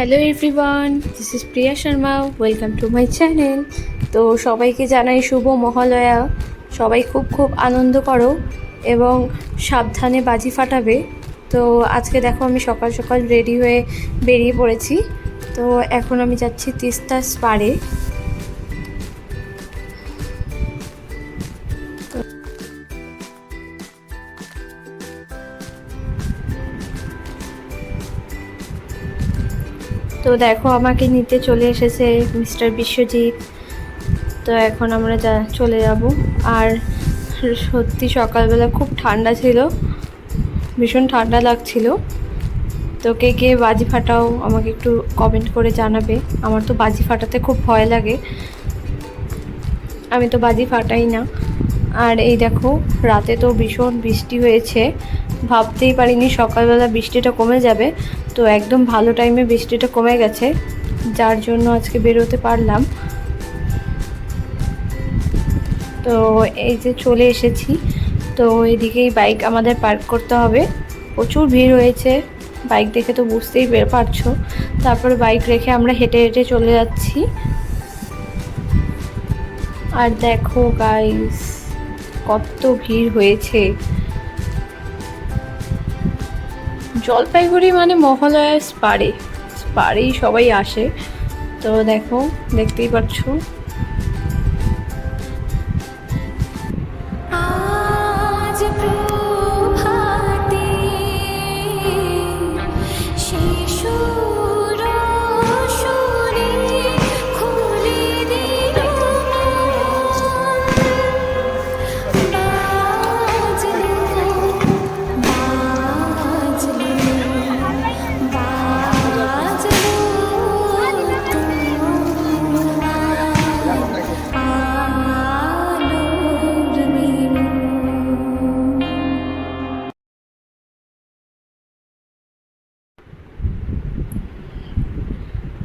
Hello everyone, this is Priya Sharma. Welcome to my channel. তো সবাইকে জানাই শুভ মহালয়া। সবাই খুব খুব আনন্দ করো এবং সাবধানে বাজি ফাটাবে। তো আজকে দেখো আমি সকাল সকাল রেডি হয়ে বেরিয়ে পড়েছি। তো এখন আমি যাচ্ছি তিস্তার পাড়ে। তো দেখো আমাকে নিতে চলে এসেছে মিস্টার বিশ্বজিৎ। তো এখন আমরা চলে যাব। আর সত্যি সকালবেলা খুব ঠান্ডা ছিল, ভীষণ ঠান্ডা লাগছিল। তো কে কে বাজি ফাটাও আমাকে একটু কমেন্ট করে জানাবে। আমার তো বাজি ফাটাতে খুব ভয় লাগে, আমি তো বাজি ফাটাই না। আর এই দেখো রাতে তো ভীষণ বৃষ্টি হয়েছে, ভাবতেই পারিনি সকালবেলা বৃষ্টিটা কমে যাবে। তো একদম ভালো টাইমে বৃষ্টিটা কমে গেছে, যার জন্য আজকে বেরোতে পারলাম। তো এই যে চলে এসেছি। তো এদিকেই বাইক আমাদের পার্ক করতে হবে, প্রচুর ভিড় হয়েছে, বাইক দেখে তো বুঝতেই পারছো। তারপরে বাইক রেখে আমরা হেঁটে হেঁটে চলে যাচ্ছি। আর দেখো গাইস কত ভিড় হয়েছে। জলপাইগুড়ি মানে মহালয়ার পাড়েই সবাই আসে। তো দেখো, দেখতেই পাচ্ছ।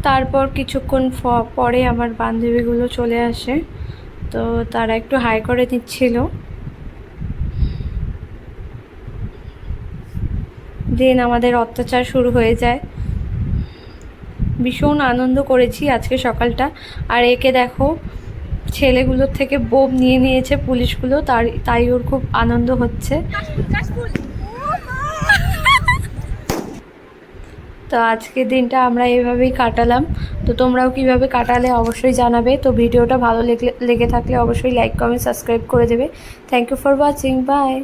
তারপর কিছুক্ষণ পরে আমার বান্ধবীগুলো চলে আসে। তো তারা একটু হাই করে দিচ্ছিল। দেন আমাদের অত্যাচার শুরু হয়ে যায়। ভীষণ আনন্দ করেছি আজকে সকালটা। আর একে দেখো, ছেলেগুলোর থেকে বোম নিয়ে নিয়েছে পুলিশগুলো, তাই ওর খুব আনন্দ হচ্ছে। তো আজকের দিনটা আমরা এভাবেই কাটালাম। তো তোমরাও কিভাবে কাটালে অবশ্যই জানাবে। তো ভিডিওটা ভালো লেগে থাকলে অবশ্যই লাইক কমেন্ট সাবস্ক্রাইব করে দেবে। Thank you for watching, by.